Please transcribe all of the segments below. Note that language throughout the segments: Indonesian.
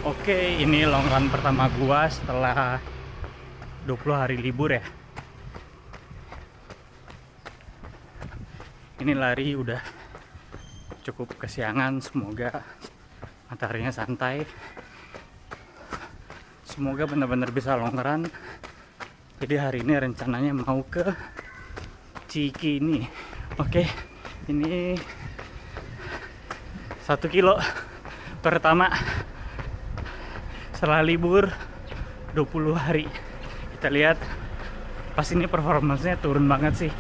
Oke, ini long run pertama gua setelah 20 hari libur ya. Ini lari udah cukup kesiangan, semoga mataharinya santai. Semoga benar-benar bisa long run. Jadi hari ini rencananya mau ke Cikini. Oke, ini 1 kilo pertama setelah libur 20 hari. Kita lihat pas ini performanya turun banget sih.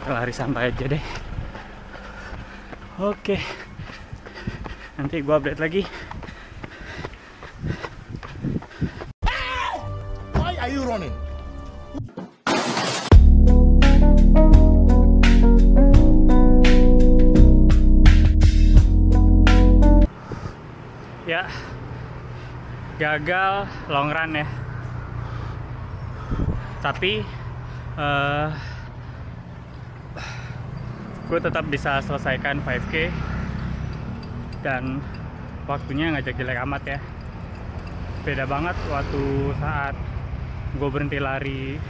Kita lari santai aja deh. Oke, nanti gua update lagi. Why are you running? Ya, gagal long run ya. Tapi gue tetap bisa selesaikan 5K dan waktunya nggak jelek amat ya. Beda banget waktu saat gue berhenti lari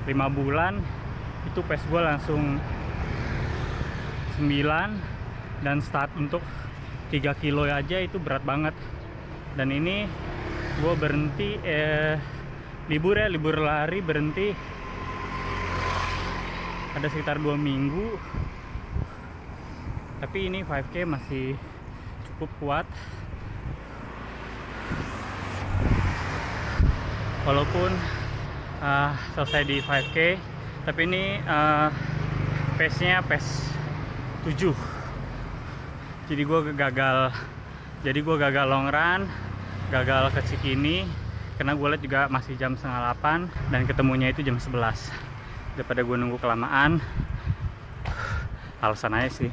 5 bulan, itu pace gue langsung 9 dan start untuk 3 kilo aja itu berat banget. Dan ini gue berhenti libur lari, berhenti ada sekitar 2 minggu. Tapi ini 5K masih cukup kuat, walaupun selesai di 5K. Tapi ini pace-nya pace 7. Jadi gue gagal long run, gagal ke Cikini karena gue lihat juga masih jam 7:30 dan ketemunya itu jam 11. Daripada gue nunggu kelamaan, alasan aja sih.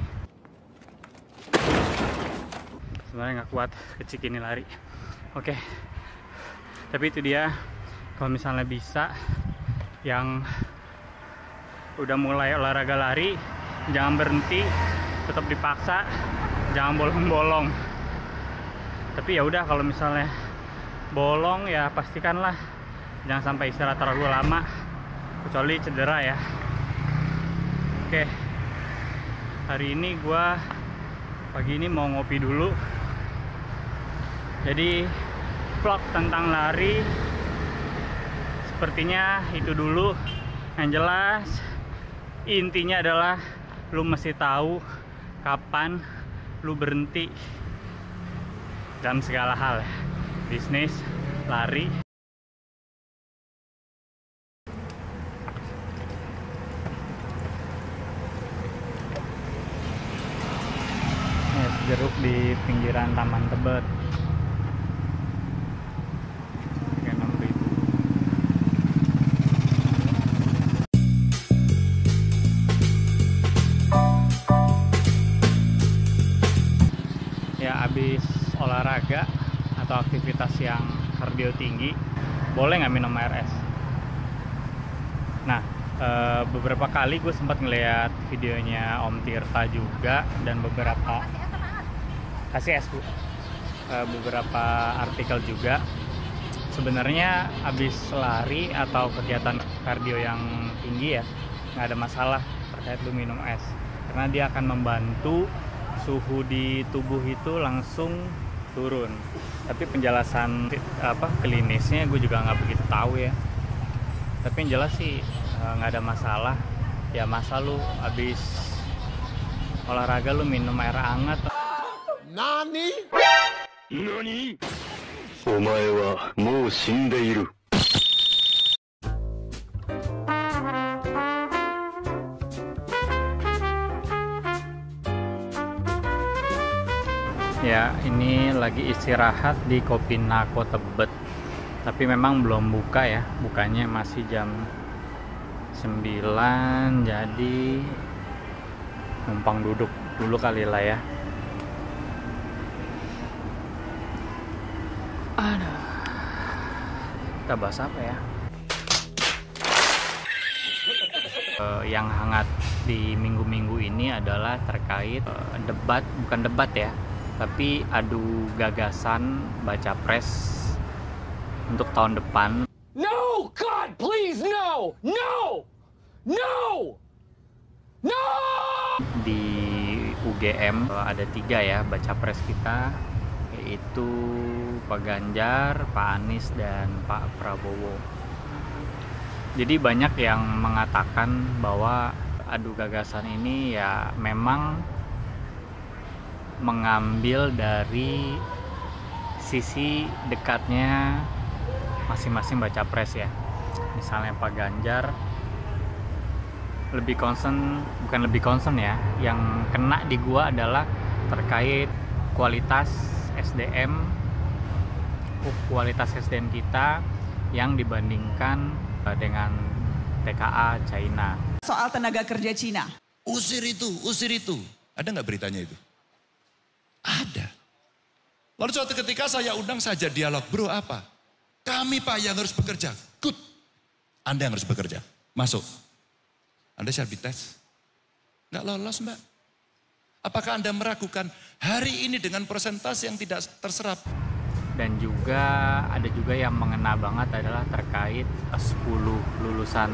Sebenarnya nggak kuat ke Cikini lari. Oke, tapi itu dia. Kalau misalnya bisa, yang udah mulai olahraga lari, jangan berhenti, tetap dipaksa, jangan bolong-bolong. Tapi ya udah, kalau misalnya bolong ya pastikanlah jangan sampai istirahat terlalu lama, kecuali cedera ya. Oke, hari ini gua pagi ini mau ngopi dulu. Jadi vlog tentang lari sepertinya itu dulu. Yang jelas intinya adalah lu mesti tahu kapan lu berhenti dalam segala hal ya. Bisnis, lari. Es jeruk di pinggiran Taman Tebet. Harga 6.000. Ya, habis olahraga atau aktivitas yang kardio tinggi, boleh nggak minum air es? Nah, beberapa kali gue sempat ngeliat videonya Om Tirta juga, dan beberapa kasih es Bu, beberapa artikel juga. Sebenarnya habis lari atau kegiatan kardio yang tinggi ya, nggak ada masalah terkait lu minum es, karena dia akan membantu suhu di tubuh itu langsung turun. Tapi penjelasan klinisnya gue juga nggak begitu tahu ya. Tapi yang jelas sih nggak ada masalah. Ya masa lu habis olahraga lu minum air hangat? Nani? Nani? Omae wa mou shindeiru. Ya, ini lagi istirahat di Kopi Nako Tebet. Tapi memang belum buka ya. Bukanya masih jam 9. Jadi numpang duduk dulu kali lah ya. Aduh. Kita bahas apa ya? Yang hangat di minggu-minggu ini adalah terkait bukan debat ya, tapi adu gagasan baca pres untuk tahun depan. No, God, please, no! No! No! No! Di UGM ada 3 ya baca pres kita, yaitu Pak Ganjar, Pak Anies, dan Pak Prabowo. Jadi banyak yang mengatakan bahwa adu gagasan ini ya memang mengambil dari sisi dekatnya masing-masing baca pres ya. Misalnya Pak Ganjar bukan lebih concern ya, yang kena di gua adalah terkait kualitas SDM kita yang dibandingkan dengan TKA China. Soal tenaga kerja Cina. Usir itu. Ada nggak beritanya itu? Ada. Lalu suatu ketika saya undang saja dialog, bro apa? Kami Pak yang harus bekerja. Good. Anda yang harus bekerja. Masuk. Anda siap dites? Nggak lolos Mbak. Apakah Anda meragukan hari ini dengan persentase yang tidak terserap? Dan juga ada juga yang mengena banget adalah terkait 10 lulusan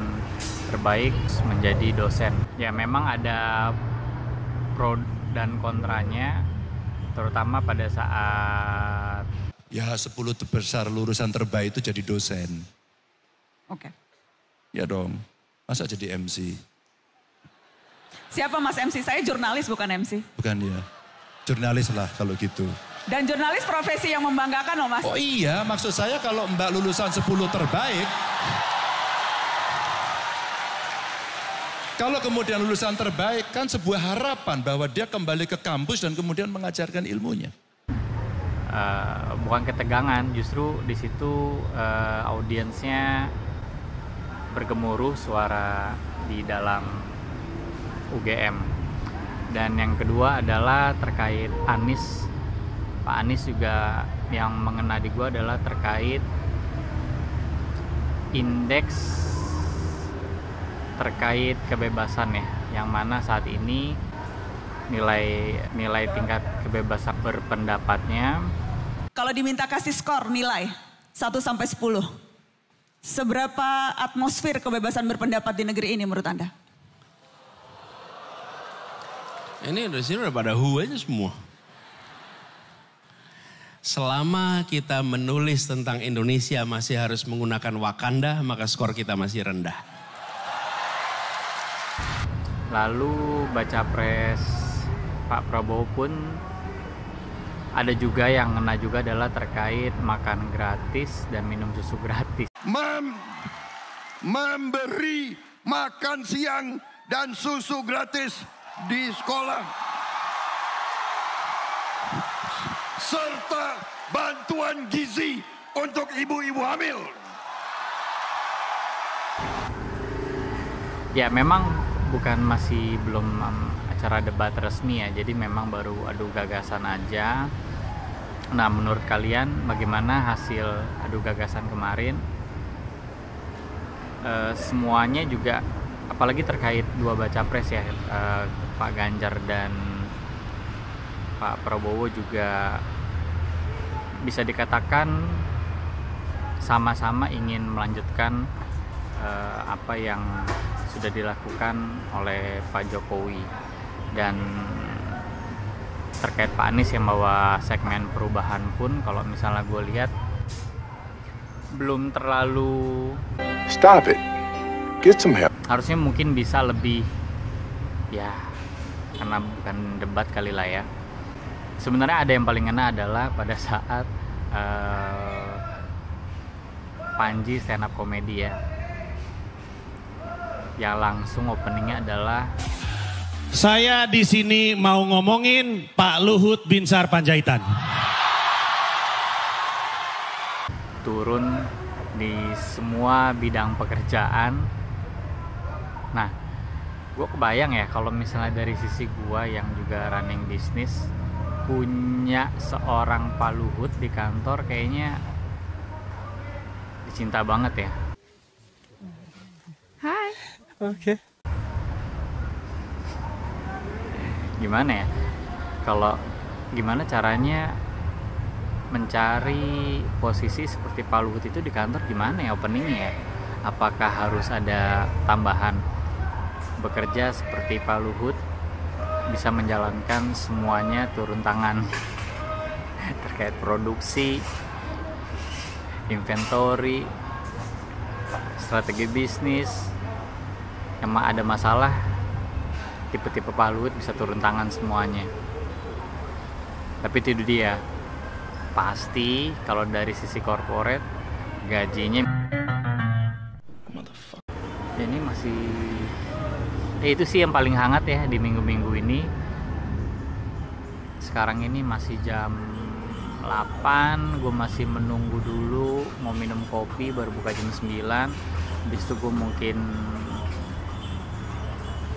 terbaik menjadi dosen. Ya memang ada pro dan kontranya, terutama pada saat ya 10 besar lulusan terbaik itu jadi dosen. Oke. Ya dong, masa jadi MC? Siapa Mas MC? Saya jurnalis bukan MC. Bukan ya, jurnalis lah kalau gitu. Dan jurnalis profesi yang membanggakan loh Mas. Oh iya, maksud saya kalau Mbak lulusan 10 terbaik, kalau kemudian lulusan terbaik kan sebuah harapan bahwa dia kembali ke kampus dan kemudian mengajarkan ilmunya. Bukan ketegangan, justru di situ audiensnya bergemuruh suara di dalam UGM. Dan yang kedua adalah terkait Anies. Pak Anies juga yang mengena di gua adalah terkait indeks terkait kebebasan ya, yang mana saat ini nilai tingkat kebebasan berpendapatnya. Kalau diminta kasih skor nilai 1 sampai 10. Seberapa atmosfer kebebasan berpendapat di negeri ini menurut Anda? Ini dari sini udah pada aja semua. Selama kita menulis tentang Indonesia masih harus menggunakan Wakanda, maka skor kita masih rendah. Lalu baca pres Pak Prabowo pun ada juga yang kena juga adalah terkait makan gratis dan minum susu gratis. Memberi makan siang dan susu gratis di sekolah. Serta bantuan gizi untuk ibu-ibu hamil. Ya memang masih belum acara debat resmi ya, jadi memang baru adu gagasan aja. Nah menurut kalian bagaimana hasil adu gagasan kemarin? Semuanya juga, apalagi terkait 2 baca pres ya, Pak Ganjar dan Pak Prabowo juga bisa dikatakan sama-sama ingin melanjutkan apa yang sudah dilakukan oleh Pak Jokowi. Dan terkait Pak Anies yang bawa segmen perubahan pun kalau misalnya gue lihat belum terlalu. Stop it. Get some help. Harusnya mungkin bisa lebih ya, karena bukan debat kali lah ya. Sebenarnya ada yang paling ngena adalah pada saat Panji stand up komedi ya, yang langsung openingnya adalah saya di sini mau ngomongin Pak Luhut Binsar Panjaitan. Turun di semua bidang pekerjaan. Nah, gue kebayang ya kalau misalnya dari sisi gue yang juga running bisnis, punya seorang Pak Luhut di kantor kayaknya dicinta banget ya. Hai. Oke. gimana ya, kalau gimana caranya mencari posisi seperti Pak Luhut itu di kantor, gimana ya openingnya ya? Apakah harus ada tambahan bekerja seperti Pak Luhut, bisa menjalankan semuanya turun tangan terkait produksi, inventory, strategi bisnis. Yang ada masalah, tipe-tipe Pak Luhut bisa turun tangan semuanya. Tapi itu dia, pasti kalau dari sisi corporate gajinya ini masih itu sih yang paling hangat ya di minggu-minggu ini. Sekarang ini masih jam 8, gue masih menunggu dulu mau minum kopi, baru buka jam 9. Habis itu gue mungkin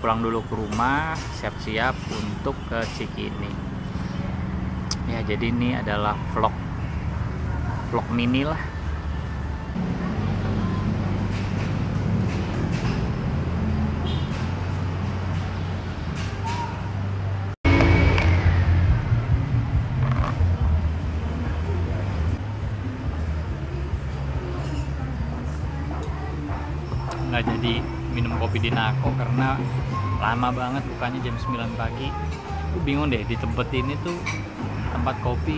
pulang dulu ke rumah, siap-siap untuk ke Cikini. Ya, jadi ini adalah vlog mini lah. Nggak jadi minum kopi di Nako karena lama banget bukanya jam 9 pagi. Gue bingung deh, di tempat ini tuh tempat kopi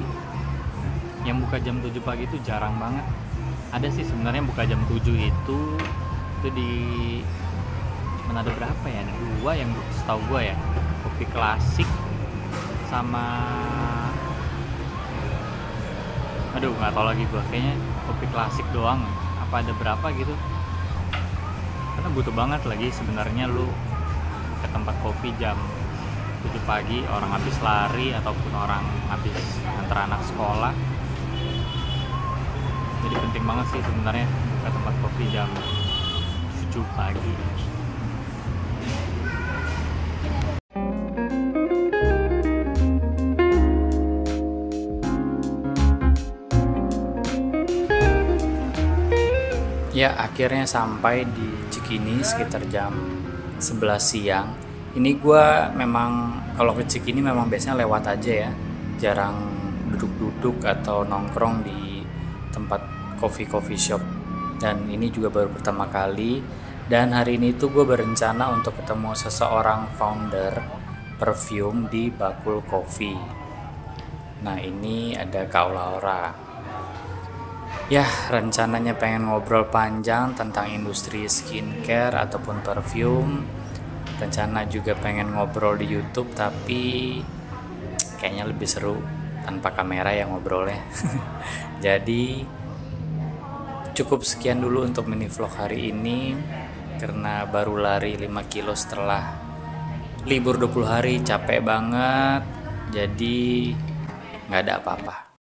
yang buka jam 7 pagi itu jarang banget. Ada sih sebenarnya buka jam 7 itu di mana, ada berapa ya? Ada 2 yang setahu gue ya, Kopi Klasik sama aduh nggak tahu lagi gue, kayaknya Kopi Klasik doang apa ada berapa gitu. Karena butuh banget lagi sebenarnya lu ke tempat kopi jam 7 pagi, orang habis lari ataupun orang habis antar anak sekolah. Jadi penting banget sih sebenarnya buka tempat kopi jam 7 pagi. Ya, akhirnya sampai di Cikini sekitar jam 11 siang. Ini gue memang kalau ke Cikini memang biasanya lewat aja ya, jarang duduk-duduk atau nongkrong di tempat coffee shop. Dan ini juga baru pertama kali. Dan hari ini tuh gue berencana untuk ketemu seseorang founder perfume di Bakul Coffee. Nah, ini ada Kak Laura. Ya, rencananya pengen ngobrol panjang tentang industri skincare ataupun perfume. Rencana juga pengen ngobrol di YouTube, tapi kayaknya lebih seru tanpa kamera ya ngobrolnya. Jadi cukup sekian dulu untuk mini vlog hari ini, karena baru lari 5 kilo setelah libur 20 hari, capek banget. Jadi nggak ada apa-apa.